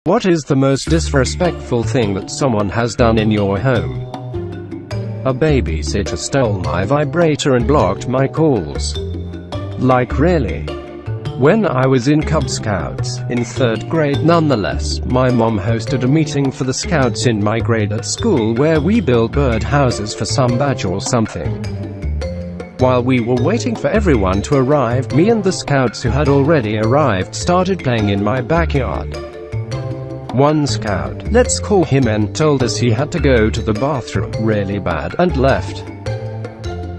What is the most disrespectful thing that someone has done in your home? A babysitter stole my vibrator and blocked my calls. Like really? When I was in Cub Scouts, in 3rd grade nonetheless, my mom hosted a meeting for the scouts in my grade at school where we built bird houses for some badge or something. While we were waiting for everyone to arrive, me and the scouts who had already arrived started playing in my backyard. One scout, let's call him N, told us he had to go to the bathroom really bad, and left.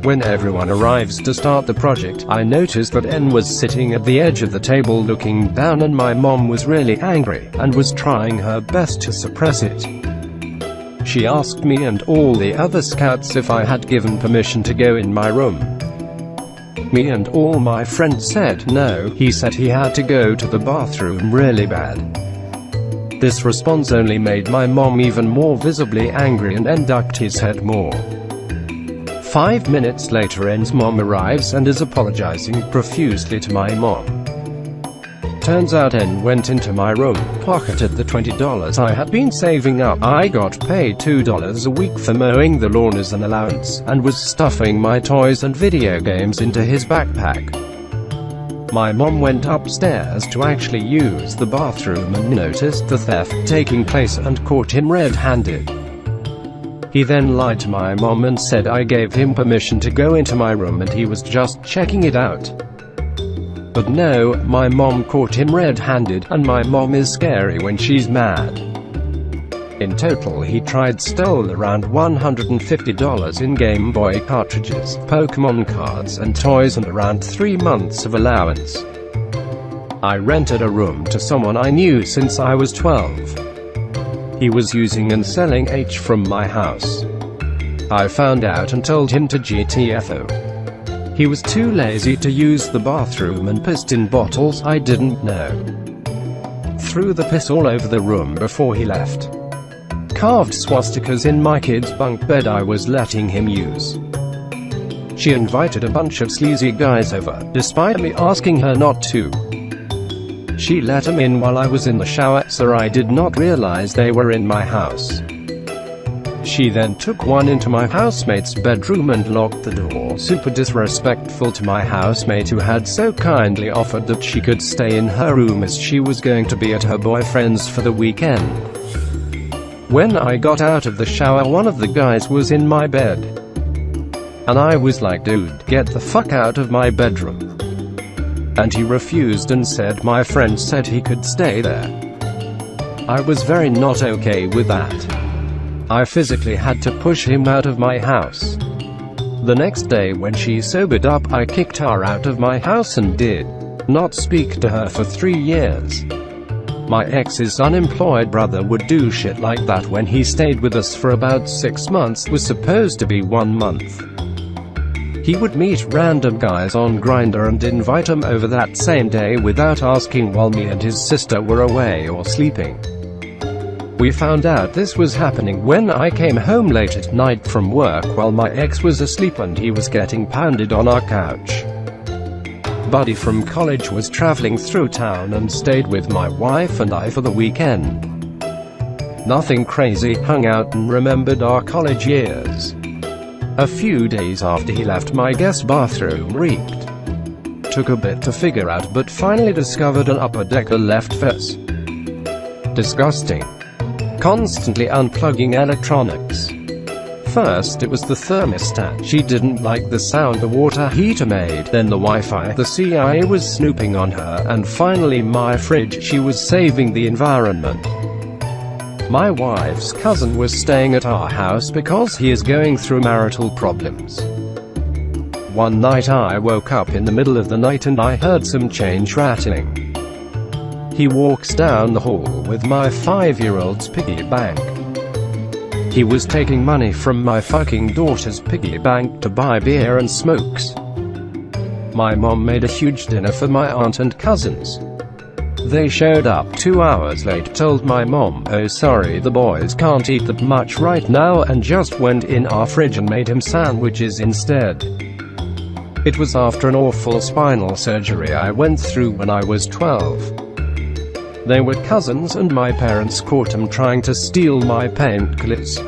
When everyone arrives to start the project, I noticed that N was sitting at the edge of the table looking down, and my mom was really angry, and was trying her best to suppress it. She asked me and all the other scouts if I had given permission to go in my room. Me and all my friends said no. He said he had to go to the bathroom really bad. This response only made my mom even more visibly angry, and N ducked his head more. 5 minutes later, N's mom arrives and is apologizing profusely to my mom. Turns out N went into my room, pocketed the $20 I had been saving up. I got paid $2 a week for mowing the lawn as an allowance, and was stuffing my toys and video games into his backpack. My mom went upstairs to actually use the bathroom and noticed the theft taking place and caught him red-handed. He then lied to my mom and said I gave him permission to go into my room and he was just checking it out. But no, my mom caught him red-handed, and my mom is scary when she's mad. In total he stole around $150 in Game Boy cartridges, Pokemon cards and toys, and around 3 months of allowance. I rented a room to someone I knew since I was 12. He was using and selling H from my house. I found out and told him to GTFO. He was too lazy to use the bathroom and pissed in bottles I didn't know. Threw the piss all over the room before he left. Carved swastikas in my kid's bunk bed I was letting him use. She invited a bunch of sleazy guys over, despite me asking her not to. She let them in while I was in the shower, so I did not realize they were in my house. She then took one into my housemate's bedroom and locked the door, super disrespectful to my housemate who had so kindly offered that she could stay in her room as she was going to be at her boyfriend's for the weekend. When I got out of the shower, one of the guys was in my bed. And I was like, dude, get the fuck out of my bedroom. And he refused and said my friend said he could stay there. I was very not okay with that. I physically had to push him out of my house. The next day when she sobered up, I kicked her out of my house and did not speak to her for 3 years. My ex's unemployed brother would do shit like that when he stayed with us for about 6 months, was supposed to be 1 month. He would meet random guys on Grindr and invite them over that same day without asking while me and his sister were away or sleeping. We found out this was happening when I came home late at night from work while my ex was asleep and he was getting pounded on our couch. Buddy from college was traveling through town and stayed with my wife and I for the weekend. Nothing crazy, hung out and remembered our college years. A few days after he left, my guest bathroom reeked. Took a bit to figure out, but finally discovered an upper-decker left fence. Disgusting. Constantly unplugging electronics. First it was the thermostat, she didn't like the sound the water heater made, then the Wi-Fi, the CIA was snooping on her, and finally my fridge, she was saving the environment. My wife's cousin was staying at our house because he is going through marital problems. One night I woke up in the middle of the night and I heard some change rattling. He walks down the hall with my 5-year-old's piggy bank. He was taking money from my fucking daughter's piggy bank to buy beer and smokes. My mom made a huge dinner for my aunt and cousins. They showed up 2 hours late, told my mom, oh sorry, the boys can't eat that much right now, and just went in our fridge and made him sandwiches instead. It was after an awful spinal surgery I went through when I was 12. They were cousins and my parents caught 'em trying to steal my paint clips.